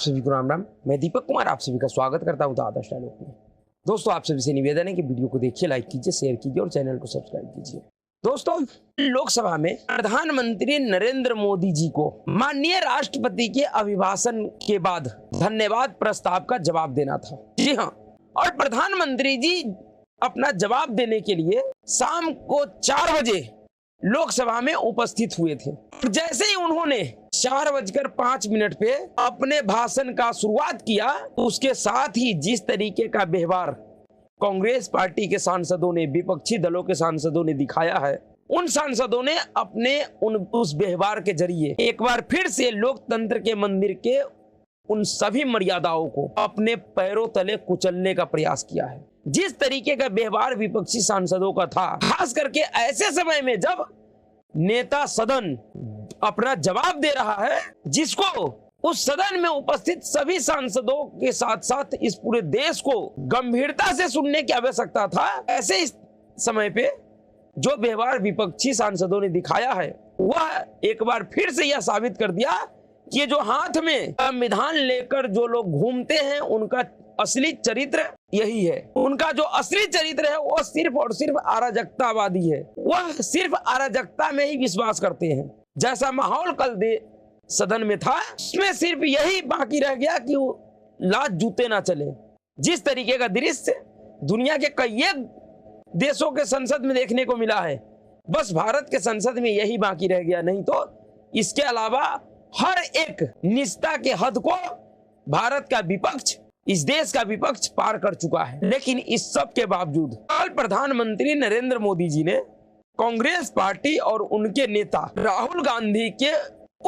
सभी को राम राम। मैं दीपक कुमार आप सभी का स्वागत करता हूं आदर्श डायलॉग में। दोस्तों, आप सभी से निवेदन है कि वीडियो को देखिए, लाइक कीजिए, शेयर कीजिए और चैनल को सब्सक्राइब कीजिए। दोस्तों, लोकसभा में प्रधानमंत्री नरेंद्र मोदी जी को माननीय राष्ट्रपति के अभिभाषण के बाद धन्यवाद प्रस्ताव का जवाब देना था। जी हाँ, और प्रधानमंत्री जी अपना जवाब देने के लिए शाम को 4 बजे लोकसभा में उपस्थित हुए थे। जैसे ही उन्होंने 4:05 पे अपने भाषण का शुरुआत किया, उसके साथ ही जिस तरीके का व्यवहार कांग्रेस पार्टी के सांसदों ने, विपक्षी दलों के सांसदों ने दिखाया है, उन सांसदों ने अपने उस व्यवहार के जरिए एक बार फिर से लोकतंत्र के मंदिर के उन सभी मर्यादाओं को अपने पैरों तले कुचलने का प्रयास किया है। जिस तरीके का व्यवहार विपक्षी सांसदों का था, खास करके ऐसे समय में जब नेता सदन अपना जवाब दे रहा है, जिसको उस सदन में उपस्थित सभी सांसदों के साथ साथ इस पूरे देश को गंभीरता से सुनने की आवश्यकता था, ऐसे इस समय पे जो व्यवहार विपक्षी सांसदों ने दिखाया है, वह एक बार फिर से यह साबित कर दिया कि ये जो हाथ में संविधान लेकर जो लोग घूमते हैं, उनका असली चरित्र यही है। उनका जो असली चरित्र है वो सिर्फ और सिर्फ अराजकतावादी है। वह सिर्फ अराजकता में ही विश्वास करते हैं। जैसा माहौल कल सदन में था, उसमें सिर्फ यही बाकी रह गया कि लात जूते ना चले। जिस तरीके का दृश्य दुनिया के कई देशों के संसद में देखने को मिला है, बस भारत के संसद में यही बाकी रह गया। नहीं तो इसके अलावा हर एक निष्ठा के हद को भारत का विपक्ष, इस देश का विपक्ष पार कर चुका है। लेकिन इस सब के बावजूद कल प्रधानमंत्री नरेंद्र मोदी जी ने कांग्रेस पार्टी और उनके नेता राहुल गांधी के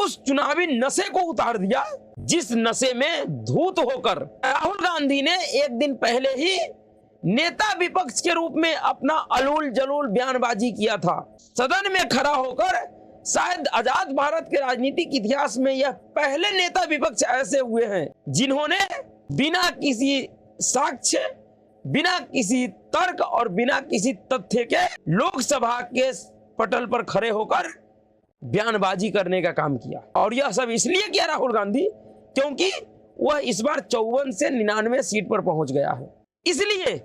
उस चुनावी नशे को उतार दिया, जिस नशे में धूत होकर राहुल गांधी ने एक दिन पहले ही नेता विपक्ष के रूप में अपना अलूल जलूल बयानबाजी किया था। सदन में खड़ा होकर शायद आजाद भारत के राजनीतिक इतिहास में यह पहले नेता विपक्ष ऐसे हुए हैं जिन्होंने बिना किसी साक्ष्य, बिना किसी तर्क और बिना किसी तथ्य के लोकसभा के पटल पर खड़े होकर बयानबाजी करने का काम किया। और यह सब इसलिए किया राहुल गांधी क्योंकि वह इस बार 54 से 99 सीट पर पहुंच गया है। इसलिए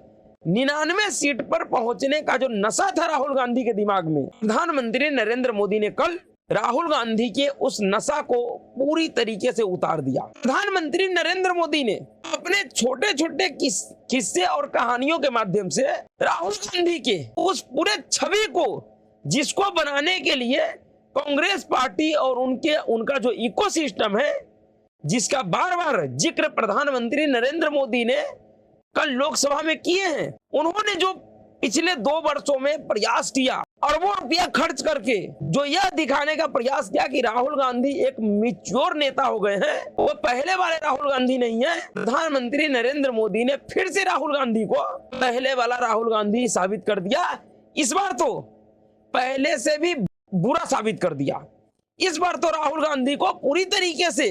99 सीट पर पहुंचने का जो नशा था राहुल गांधी के दिमाग में, प्रधानमंत्री नरेंद्र मोदी ने कल राहुल गांधी के उस नशा को पूरी तरीके से उतार दिया। प्रधानमंत्री नरेंद्र मोदी ने अपने छोटे छोटे किस्से और कहानियों के माध्यम से राहुल गांधी के उस पूरे छवि को, जिसको बनाने के लिए कांग्रेस पार्टी और उनका जो इकोसिस्टम है, जिसका बार बार जिक्र प्रधानमंत्री नरेंद्र मोदी ने कल लोकसभा में किए हैं, उन्होंने जो पिछले 2 वर्षों में प्रयास किया, अरबों रुपया खर्च करके जो यह दिखाने का प्रयास किया कि राहुल गांधी एक मैच्योर नेता हो गए हैं, वो पहले वाले राहुल गांधी नहीं है। प्रधानमंत्री नरेंद्र मोदी ने फिर से राहुल गांधी को पहले वाला राहुल गांधी साबित कर दिया। इस बार तो पहले से भी बुरा साबित कर दिया। इस बार तो राहुल गांधी को पूरी तरीके से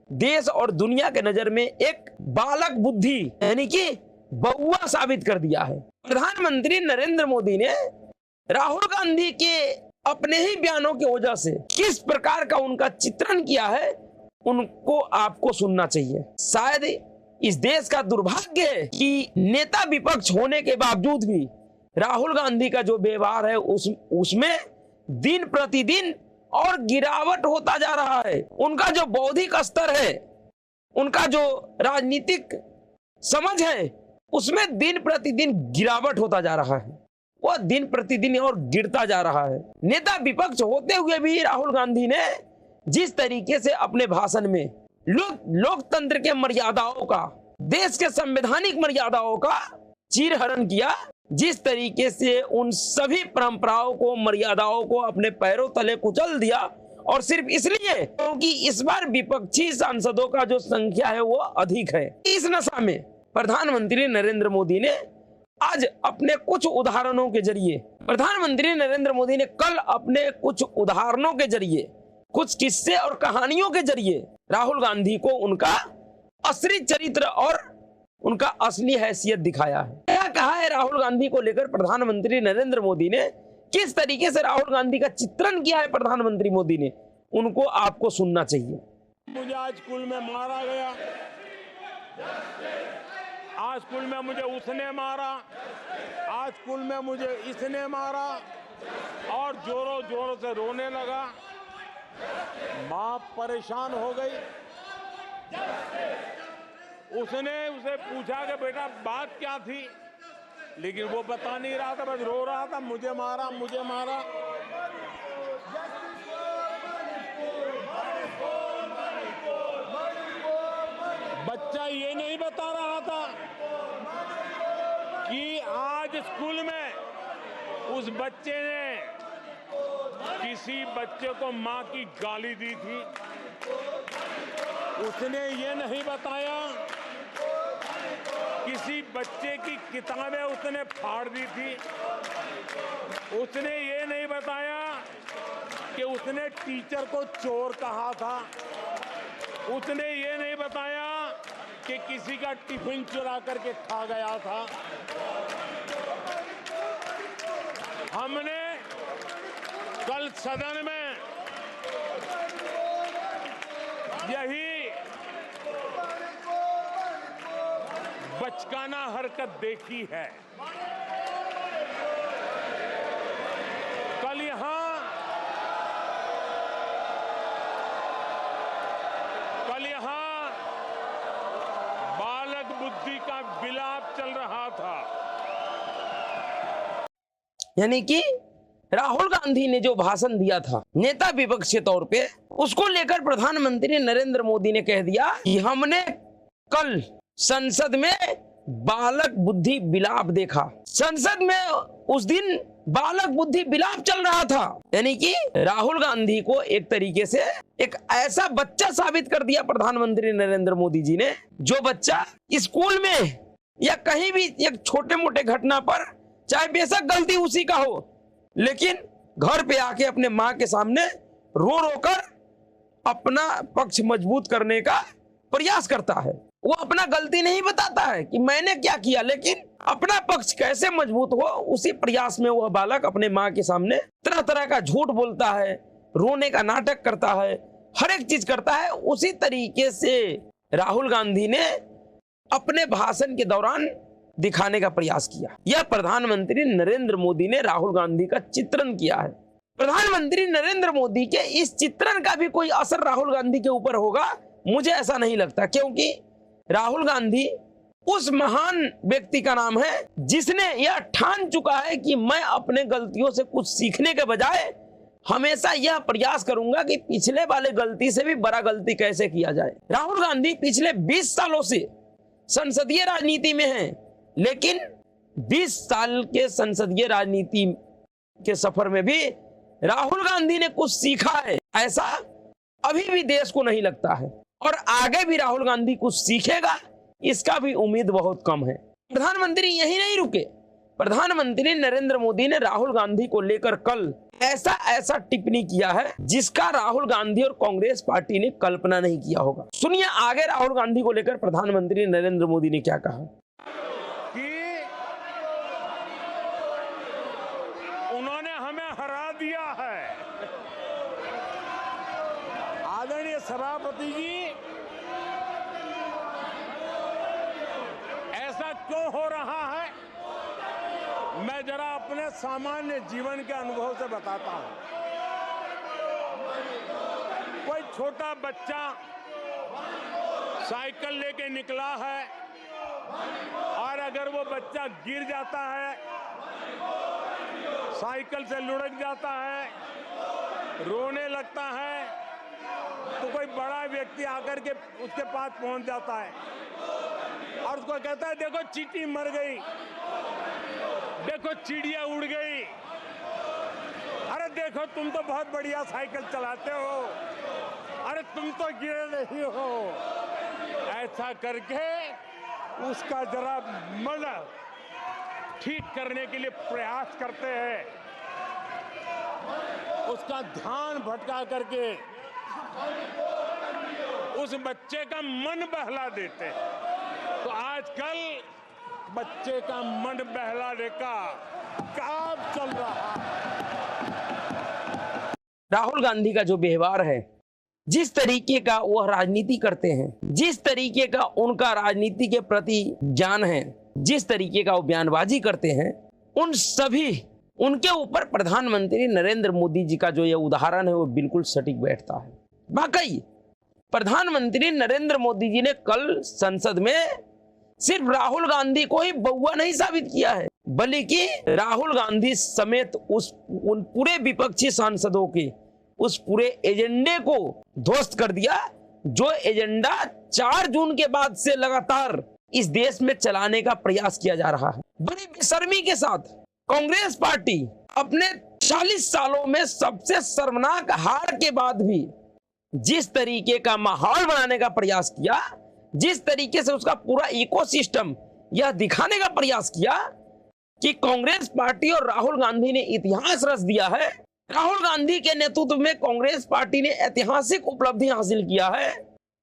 देश और दुनिया के नजर में एक बालक बुद्धि यानी कि बउआ साबित कर दिया है। प्रधानमंत्री नरेंद्र मोदी ने राहुल गांधी के अपने ही बयानों की वजह से किस प्रकार का उनका चित्रण किया है, उनको आपको सुनना चाहिए। शायद इस देश का दुर्भाग्य है कि नेता विपक्ष होने के बावजूद भी राहुल गांधी का जो व्यवहार है उसमें दिन प्रतिदिन और गिरावट होता जा रहा है। उनका जो बौद्धिक स्तर है, उनका जो राजनीतिक समझ है, उसमें दिन प्रतिदिन गिरावट होता जा रहा है। वह दिन प्रतिदिन और गिरता जा रहा है। नेता विपक्ष होते हुए भी राहुल गांधी ने जिस तरीके से अपने भाषण में लोकतंत्र के मर्यादाओं का, देश के संवैधानिक मर्यादाओं का चीरहरण किया, जिस तरीके से उन सभी परंपराओं को, मर्यादाओं को अपने पैरों तले कुचल दिया, और सिर्फ इसलिए क्योंकि इस बार विपक्षी सांसदों का जो संख्या है वो अधिक है। इस नशा में प्रधानमंत्री नरेंद्र मोदी ने आज अपने कुछ उदाहरणों के जरिए, प्रधानमंत्री नरेंद्र मोदी ने कल अपने कुछ उदाहरणों के जरिए, कुछ किस्से और कहानियों के जरिए राहुल गांधी को उनका असली चरित्र और उनका असली हैसियत दिखाया है। क्या कहा है राहुल गांधी को लेकर प्रधानमंत्री नरेंद्र मोदी ने, किस तरीके से राहुल गांधी का चित्रण किया है प्रधानमंत्री मोदी ने, उनको आपको सुनना चाहिए। मुझे आज स्कूल में मारा गया, आज स्कूल में मुझे उसने मारा, आज स्कूल में मुझे इसने मारा, और जोरों जोरों से रोने लगा। मां परेशान हो गई। उसे पूछा कि बेटा बात क्या थी, लेकिन वो बता नहीं रहा था, बस रो रहा था, मुझे मारा, मुझे मारा। बच्चा ये नहीं बता रहा था कि आज स्कूल में उस बच्चे ने किसी बच्चे को मां की गाली दी थी। उसने ये नहीं बताया किसी बच्चे की किताबें उसने फाड़ दी थी। उसने ये नहीं बताया कि उसने टीचर को चोर कहा था। उसने ये नहीं बताया कि किसी का टिफिन चुरा करके खा गया था। हमने कल सदन में यही बचकाना हरकत देखी है। कल यहां बालक बुद्धि का विलाप चल रहा था। यानी कि राहुल गांधी ने जो भाषण दिया था नेता विपक्ष के तौर पे, उसको लेकर प्रधानमंत्री नरेंद्र मोदी ने कह दिया कि हमने कल संसद में बालक बुद्धि विलाप देखा। संसद में उस दिन बालक बुद्धि विलाप चल रहा था। यानी कि राहुल गांधी को एक तरीके से एक ऐसा बच्चा साबित कर दिया प्रधानमंत्री नरेंद्र मोदी जी ने, जो बच्चा स्कूल में या कहीं भी एक छोटे मोटे घटना पर, चाहे बेशक गलती उसी का हो, लेकिन घर पे आके अपने माँ के सामने रो रो कर अपना पक्ष मजबूत करने का प्रयास करता है। वो अपना गलती नहीं बताता है कि मैंने क्या किया, लेकिन अपना पक्ष कैसे मजबूत हो, उसी प्रयास में वह बालक अपने माँ के सामने तरह तरह का झूठ बोलता है, रोने का नाटक करता है, हर एक चीज करता है। उसी तरीके से राहुल गांधी ने अपने भाषण के दौरान दिखाने का प्रयास किया। यह प्रधानमंत्री नरेंद्र मोदी ने राहुल गांधी का चित्रण किया है। प्रधानमंत्री नरेंद्र मोदी के इस चित्रण का भी कोई असर राहुल गांधी के ऊपर होगा, मुझे ऐसा नहीं लगता, क्योंकि राहुल गांधी उस महान व्यक्ति का नाम है जिसने यह ठान चुका है कि मैं अपने गलतियों से कुछ सीखने के बजाय हमेशा यह प्रयास करूंगा कि पिछले वाले गलती से भी बड़ा गलती कैसे किया जाए। राहुल गांधी पिछले 20 सालों से संसदीय राजनीति में हैं, लेकिन 20 साल के संसदीय राजनीति के सफर में भी राहुल गांधी ने कुछ सीखा है, ऐसा अभी भी देश को नहीं लगता है। और आगे भी राहुल गांधी कुछ सीखेगा, इसका भी उम्मीद बहुत कम है। प्रधानमंत्री यही नहीं रुके, प्रधानमंत्री नरेंद्र मोदी ने राहुल गांधी को लेकर कल ऐसा टिप्पणी किया है जिसका राहुल गांधी और कांग्रेस पार्टी ने कल्पना नहीं किया होगा। सुनिए आगे राहुल गांधी को लेकर प्रधानमंत्री नरेंद्र मोदी ने क्या कहा। उन्होंने हमें हरा दिया है। आदरणीय सभापति जी, ऐसा क्यों हो रहा है, मैं जरा अपने सामान्य जीवन के अनुभव से बताता हूं। कोई छोटा बच्चा साइकिल लेके निकला है और अगर वो बच्चा गिर जाता है, साइकिल से लुढ़क जाता है, रोने लगता है, तो कोई बड़ा व्यक्ति आकर के उसके पास पहुंच जाता है और उसको कहता है देखो चींटी मर गई, देखो चिड़िया उड़ गई, अरे देखो तुम तो बहुत बढ़िया साइकिल चलाते हो, अरे तुम तो गिरे नहीं हो। ऐसा करके उसका जरा मन ठीक करने के लिए प्रयास करते हैं, उसका ध्यान भटका करके उस बच्चे का मन बहला देते हैं। तो आजकल बच्चे का मन बहलाने का काम चल रहा है। राहुल गांधी का जो व्यवहार है जिस तरीके का वह राजनीति करते हैं, जिस तरीके का उनका राजनीति के प्रति ज्ञान है, जिस तरीके का वो बयानबाजी करते हैं, उन सभी उनके ऊपर प्रधानमंत्री नरेंद्र मोदी जी का जो ये उदाहरण है वो बिल्कुल सटीक बैठता है। वाकई प्रधानमंत्री नरेंद्र मोदी जी ने कल संसद में सिर्फ राहुल गांधी को ही बउआ नहीं साबित किया है, बल्कि राहुल गांधी समेत उन पूरे विपक्षी सांसदों के उस पूरे एजेंडे को ध्वस्त कर दिया, जो एजेंडा 4 जून के बाद से लगातार इस देश में चलाने का प्रयास किया जा रहा है। बड़ी बेशर्मी के साथ कांग्रेस पार्टी अपने 40 सालों में सबसे शर्मनाक हार के बाद भी जिस तरीके का माहौल बनाने का प्रयास किया, जिस तरीके से उसका पूरा इकोसिस्टम यह दिखाने का प्रयास किया कि कांग्रेस पार्टी और राहुल गांधी ने इतिहास रच दिया है, राहुल गांधी के नेतृत्व में कांग्रेस पार्टी ने ऐतिहासिक उपलब्धि हासिल किया है,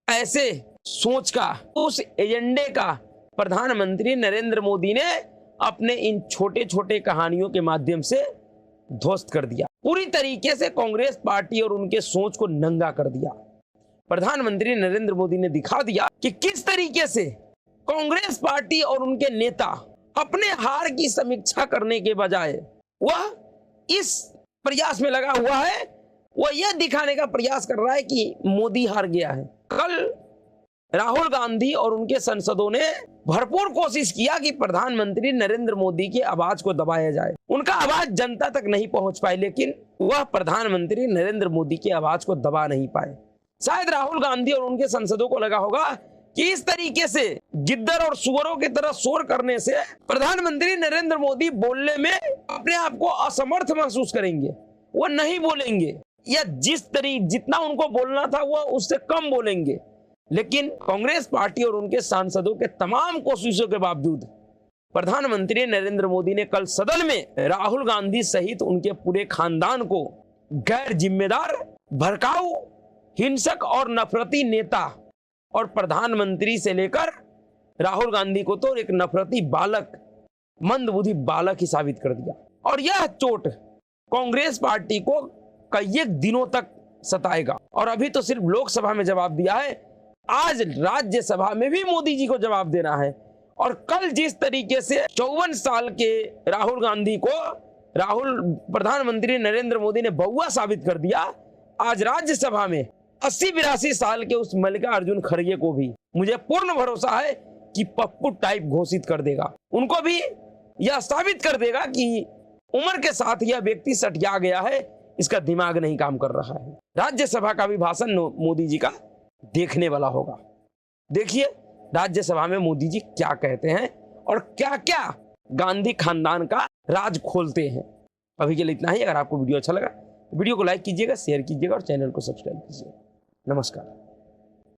ऐसे सोच का, उस एजेंडे का प्रधानमंत्री नरेंद्र मोदी ने अपने इन छोटे छोटे कहानियों के माध्यम से ध्वस्त कर दिया। पूरी तरीके से कांग्रेस पार्टी और उनके सोच को नंगा कर दिया। प्रधानमंत्री नरेंद्र मोदी ने दिखा दिया कि किस तरीके से कांग्रेस पार्टी और उनके नेता अपने हार की समीक्षा करने के बजाय वह इस प्रयास में लगा हुआ है, वह यह दिखाने का प्रयास कर रहा है कि मोदी हार गया है। कल राहुल गांधी और उनके सांसदों ने भरपूर कोशिश किया कि प्रधानमंत्री नरेंद्र मोदी की आवाज को दबाया जाए। उनका आवाज जनता तक नहीं पहुंच पाई, लेकिन वह प्रधानमंत्री नरेंद्र मोदी की आवाज को दबा नहीं पाए। शायद राहुल गांधी और उनके सांसदों को लगा होगा कि इस तरीके से गिद्दर और सुअरों की तरह शोर करने से प्रधानमंत्री नरेंद्र मोदी बोलने में अपने आप को असमर्थ महसूस करेंगे, वह नहीं बोलेंगे, या जितना उनको बोलना था वह उससे कम बोलेंगे। लेकिन कांग्रेस पार्टी और उनके सांसदों के तमाम कोशिशों के बावजूद प्रधानमंत्री नरेंद्र मोदी ने कल सदन में राहुल गांधी सहित उनके पूरे खानदान को गैर जिम्मेदार, भड़काऊ, हिंसक और नफरती नेता और प्रधानमंत्री से लेकर राहुल गांधी को तो एक नफरती बालक, मंदबुद्धि बालक ही साबित कर दिया। और यह चोट कांग्रेस पार्टी को कई दिनों तक सताएगा। और अभी तो सिर्फ लोकसभा में जवाब दिया है, आज राज्यसभा में भी मोदी जी को जवाब देना है। और कल जिस तरीके से 54 साल के राहुल गांधी को प्रधानमंत्री नरेंद्र मोदी ने बउआ साबित कर दिया, आज राज्यसभा में 80-82 साल के उस मल्लिकार्जुन खड़गे को भी मुझे पूर्ण भरोसा है कि पप्पू टाइप घोषित कर देगा। उनको भी यह साबित कर देगा कि उम्र के साथ यह व्यक्ति सटिया गया है, इसका दिमाग नहीं काम कर रहा है। राज्यसभा का भी भाषण मोदी जी का देखने वाला होगा। देखिए राज्यसभा में मोदी जी क्या कहते हैं और क्या क्या गांधी खानदान का राज खोलते हैं। अभी के लिए इतना ही। अगर आपको वीडियो अच्छा लगा तो वीडियो को लाइक कीजिएगा, शेयर कीजिएगा और चैनल को सब्सक्राइब कीजिएगा। नमस्कार।